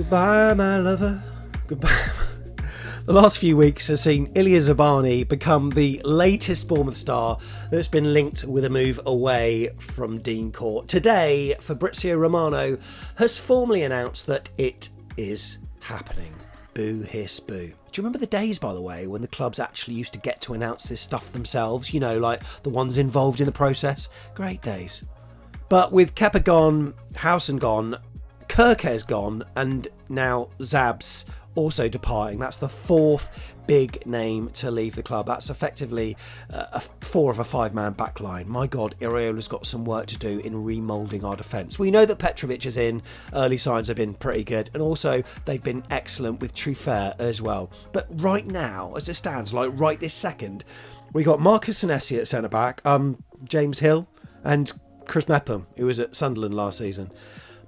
Goodbye, my lover. Goodbye. The last few weeks has seen Illia Zabarni become the latest Bournemouth star that's been linked with a move away from Dean Court. Today, Fabrizio Romano has formally announced that it is happening. Boo, hiss, boo. Do you remember the days, by the way, when the clubs actually used to get to announce this stuff themselves? You know, like the ones involved in the process? Great days. But with Kepa gone, Howson gone, Kirkes gone, and now Zab's also departing. That's the fourth big name to leave the club. That's effectively a 4 of a 5-man backline. My God, Iraola's got some work to do in remoulding our defence. We know that Petrovic is in. Early signs have been pretty good. And also, they've been excellent with Truffert as well. But right now, as it stands, like right this second, we got Marcus Senesi at centre-back, James Hill, and Chris Mepham, who was at Sunderland last season.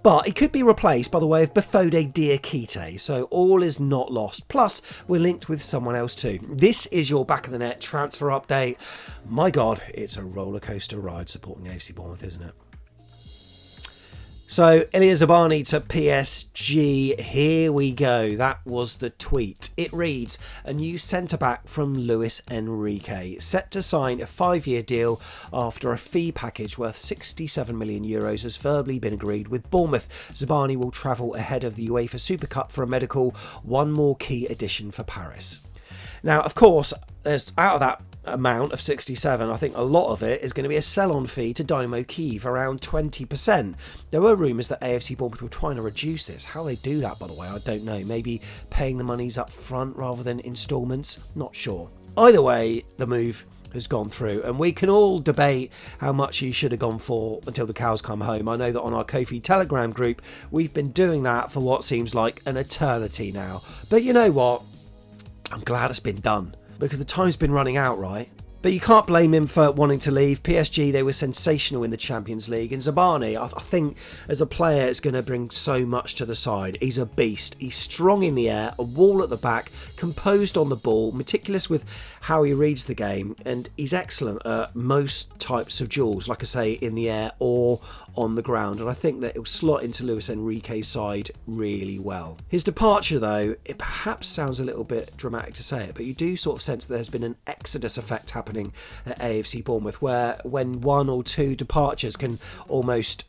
But he could be replaced by the way of Bafodé Diakité, so all is not lost. Plus, we're linked with someone else too. This is your back of the net transfer update. My God, it's a rollercoaster ride supporting AFC Bournemouth, isn't it? So, Illia Zabarni to PSG. Here we go. That was the tweet. It reads, a new centre-back from Luis Enrique, set to sign a 5-year deal after a fee package worth €67 million has verbally been agreed with Bournemouth. Zabarni will travel ahead of the UEFA Super Cup for a medical, one more key addition for Paris. Now, of course, there's out of that amount of 67, I think a lot of it is going to be a sell-on fee to Dynamo Kyiv, around 20%. There were rumours that AFC Bournemouth were trying to reduce this. How they do that, by the way, I don't know. Maybe paying the monies up front rather than instalments? Not sure. Either way, the move has gone through, and we can all debate how much he should have gone for until the cows come home. I know that on our Ko-fi Telegram group, we've been doing that for what seems like an eternity now. But you know what? I'm glad it's been done, because the time's been running out, right? But you can't blame him for wanting to leave. PSG, they were sensational in the Champions League. And Zabarni, I think, as a player, is going to bring so much to the side. He's a beast. He's strong in the air, a wall at the back, composed on the ball, meticulous with how he reads the game. And he's excellent at most types of duels, like I say, in the air or on the ground, and I think that it will slot into Luis Enrique's side really well. His departure, though, it perhaps sounds a little bit dramatic to say it, but you do sort of sense that there's been an exodus effect happening at AFC Bournemouth, where when 1 or 2 departures can almost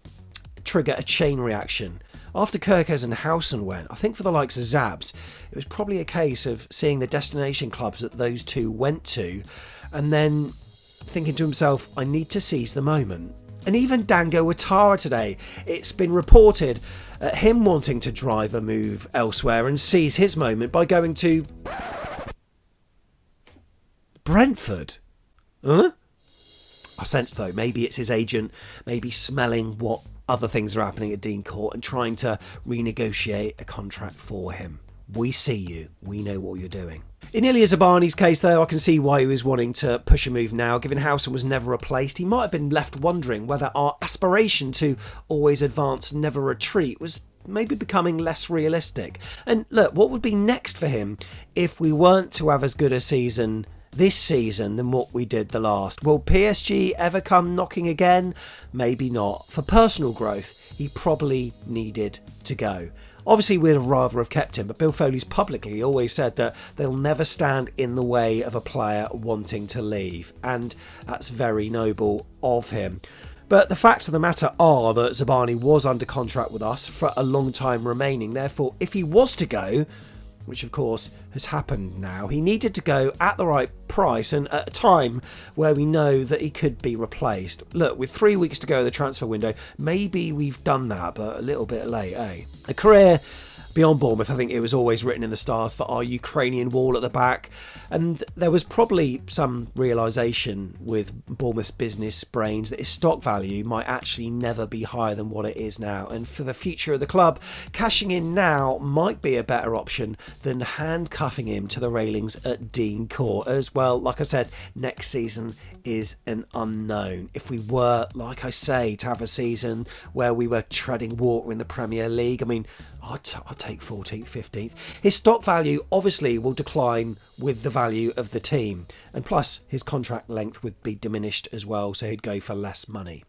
trigger a chain reaction. After Kirkes and Howson went, I think for the likes of Zabs, it was probably a case of seeing the destination clubs that those two went to, and then thinking to himself, I need to seize the moment. And even Dango Ouattara today, it's been reported him wanting to drive a move elsewhere and seize his moment by going to Brentford. Huh? I sense, though, maybe it's his agent, maybe smelling what other things are happening at Dean Court and trying to renegotiate a contract for him. We see you. We know what you're doing. In Illia Zabarni's case, though, I can see why he was wanting to push a move now. Given Howson was never replaced, he might have been left wondering whether our aspiration to always advance, never retreat was maybe becoming less realistic. And look, what would be next for him if we weren't to have as good a season this season than what we did the last? Will PSG ever come knocking again? Maybe not. For personal growth, he probably needed to go. Obviously, we'd rather have kept him, but Bill Foley's publicly always said that they'll never stand in the way of a player wanting to leave, and that's very noble of him. But the facts of the matter are that Zabarni was under contract with us for a long time remaining. Therefore, if he was to go, which of course has happened now, he needed to go at the right price and at a time where we know that he could be replaced. Look, with 3 weeks to go in the transfer window, maybe we've done that, but a little bit late, eh? A career beyond Bournemouth, I think it was always written in the stars for our Ukrainian wall at the back, and there was probably some realisation with Bournemouth's business brains that his stock value might actually never be higher than what it is now, and for the future of the club, cashing in now might be a better option than handcuffing him to the railings at Dean Court. As well, like I said, next season is an unknown. If we were, like I say, to have a season where we were treading water in the Premier League, I mean, I'd take 14th, 15th. His stock value obviously will decline with the value of the team, and plus his contract length would be diminished as well, so he'd go for less money.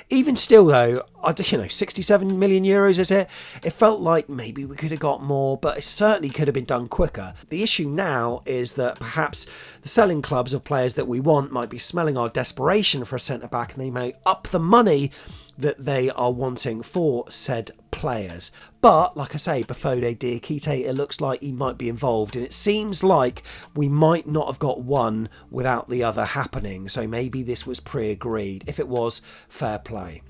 Even still, though, 67 million euros, is it? It felt like maybe we could have got more, but it certainly could have been done quicker. The issue now is that perhaps the selling clubs of players that we want might be smelling our desperation for a centre-back, and they may up the money that they are wanting for said players. But, like I say, Bafodé Diakité, it looks like he might be involved, and it seems like we might not have got one without the other happening, so maybe this was pre-agreed. If it was, fair play.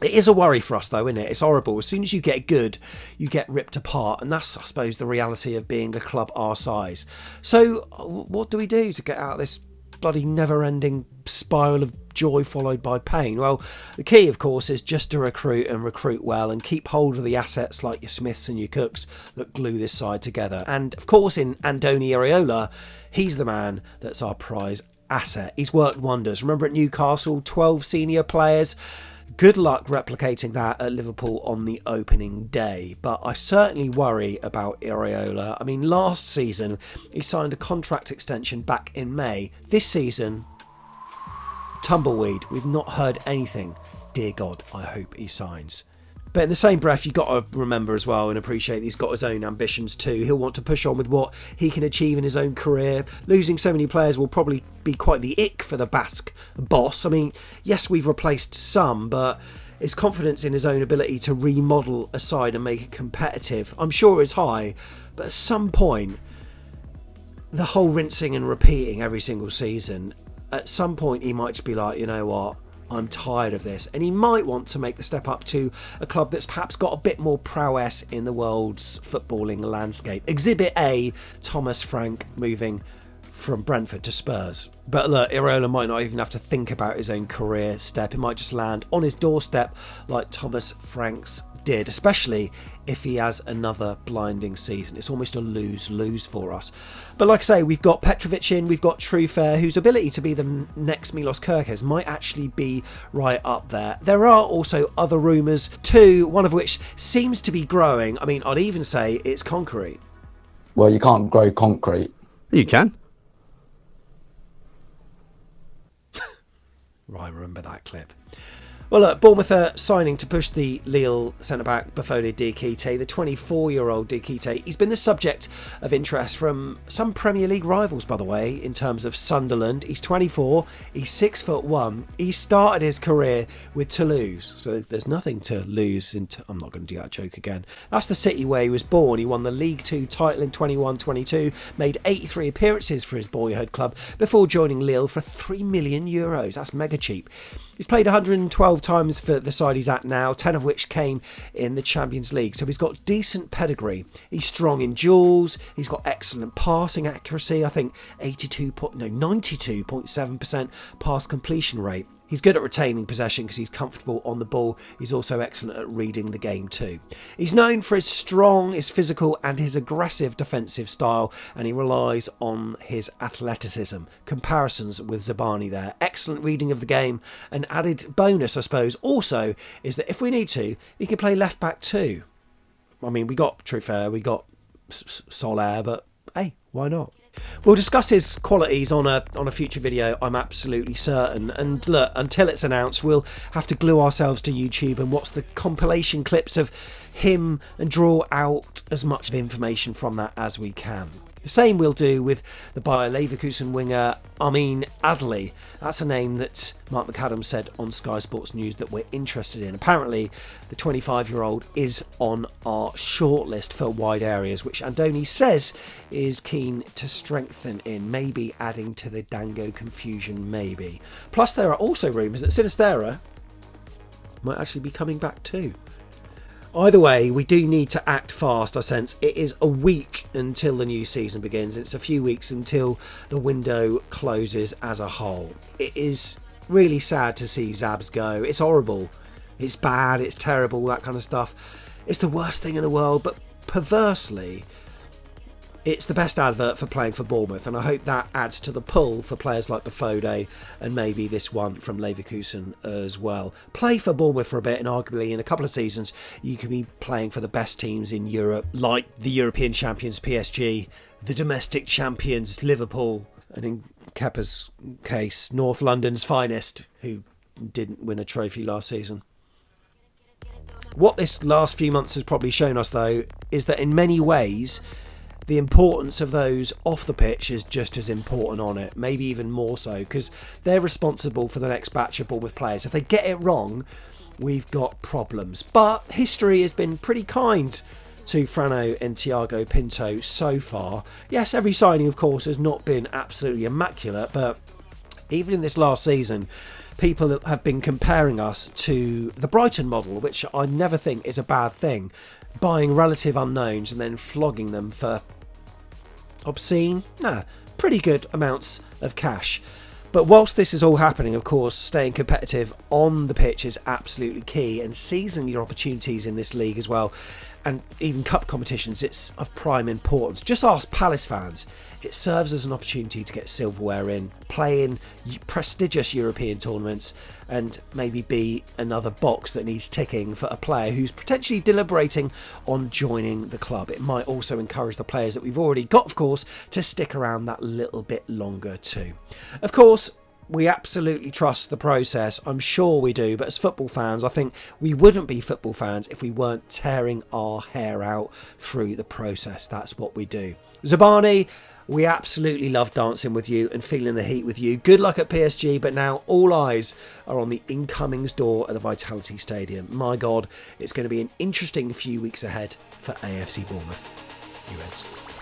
It is a worry for us, though, isn't it? It's horrible. As soon as you get good, you get ripped apart, and that's, I suppose, the reality of being a club our size. So, what do we do to get out of this bloody never-ending spiral of joy followed by pain? Well, the key, of course, is just to recruit and recruit well and keep hold of the assets like your Smiths and your Cooks that glue this side together. And, of course, in Andoni Iraola, he's the man that's our prize asset. He's worked wonders. Remember at Newcastle, 12 senior players? Good luck replicating that at Liverpool on the opening day, but I certainly worry about Iraola. I mean, last season he signed a contract extension back in May. This season, tumbleweed. We've not heard anything. Dear God, I hope he signs. But in the same breath, you've got to remember as well and appreciate he's got his own ambitions too. He'll want to push on with what he can achieve in his own career. Losing so many players will probably be quite the ick for the Basque boss. I mean, yes, we've replaced some, but his confidence in his own ability to remodel a side and make it competitive, I'm sure is high. But at some point, the whole rinsing and repeating every single season, at some point he might just be like, you know what? I'm tired of this, and he might want to make the step up to a club that's perhaps got a bit more prowess in the world's footballing landscape. Exhibit A, Thomas Frank moving from Brentford to Spurs. But look, Iraola might not even have to think about his own career step. It might just land on his doorstep like Thomas Frank's did, especially if he has another blinding season. It's almost a lose-lose for us. But like I say, we've got Petrovic in, we've got Trufer, whose ability to be the next Milos Kerkez might actually be right up there. There are also other rumours too, one of which seems to be growing. I mean, I'd even say it's concrete. Well, you can't grow concrete. You can. Right, remember that clip. Well, look, Bournemouth are signing to push the Lille centre-back Bafodé Diakité, the 24-year-old Diakité. He's been the subject of interest from some Premier League rivals, by the way, in terms of Sunderland. He's 24, he's 6'1". He started his career with Toulouse, so there's nothing to lose. I'm not going to do that joke again. That's the city where he was born. He won the League 2 title in 21-22, made 83 appearances for his boyhood club before joining Lille for €3 million. That's mega cheap. He's played 112 times for the side he's at now, 10 of which came in the Champions League. So he's got decent pedigree. He's strong in duels. He's got excellent passing accuracy. I think 92.7% pass completion rate. He's good at retaining possession because he's comfortable on the ball. He's also excellent at reading the game too. He's known for his strong, his physical and his aggressive defensive style, and he relies on his athleticism. Comparisons with Zabarnyi there. Excellent reading of the game. An added bonus, I suppose, also is that if we need to, he can play left back too. I mean, we got Trufer, we got Soler, but hey, why not? We'll discuss his qualities on a future video, I'm absolutely certain. And look, until it's announced, we'll have to glue ourselves to YouTube and watch the compilation clips of him and draw out as much information from that as we can. The same we'll do with the Bayer Leverkusen winger Amine Adli. That's a name that Mark McAdams said on Sky Sports News that we're interested in. Apparently, the 25-year-old is on our shortlist for wide areas, which Andoni says is keen to strengthen in, maybe adding to the Dango confusion, maybe. Plus, there are also rumours that Sinistera might actually be coming back too. Either way, we do need to act fast, I sense. It is a week until the new season begins. It's a few weeks until the window closes as a whole. It is really sad to see Zabs go. It's horrible. It's bad. It's terrible, that kind of stuff. It's the worst thing in the world, but perversely, it's the best advert for playing for Bournemouth, and I hope that adds to the pull for players like Bafodé and maybe this one from Leverkusen as well. Play for Bournemouth for a bit, and arguably in a couple of seasons you could be playing for the best teams in Europe, like the European champions PSG, the domestic champions Liverpool, and in Kepa's case, North London's finest, who didn't win a trophy last season. What this last few months has probably shown us, though, is that in many ways, the importance of those off the pitch is just as important on it, maybe even more so, because they're responsible for the next batch of Bournemouth players. If they get it wrong, we've got problems. But history has been pretty kind to Frano and Thiago Pinto so far. Yes, every signing, of course, has not been absolutely immaculate, but even in this last season, people have been comparing us to the Brighton model, which I never think is a bad thing. Buying relative unknowns and then flogging them for pretty good amounts of cash. But whilst this is all happening, of course, staying competitive on the pitch is absolutely key, and seizing your opportunities in this league as well, and even cup competitions, it's of prime importance. Just ask Palace fans. It serves as an opportunity to get silverware in, play in prestigious European tournaments, and maybe be another box that needs ticking for a player who's potentially deliberating on joining the club. It might also encourage the players that we've already got, of course, to stick around that little bit longer too. Of course, we absolutely trust the process. I'm sure we do. But as football fans, I think we wouldn't be football fans if we weren't tearing our hair out through the process. That's what we do. Zabarni, we absolutely love dancing with you and feeling the heat with you. Good luck at PSG, but now all eyes are on the incomings door at the Vitality Stadium. My God, it's going to be an interesting few weeks ahead for AFC Bournemouth. You Reds.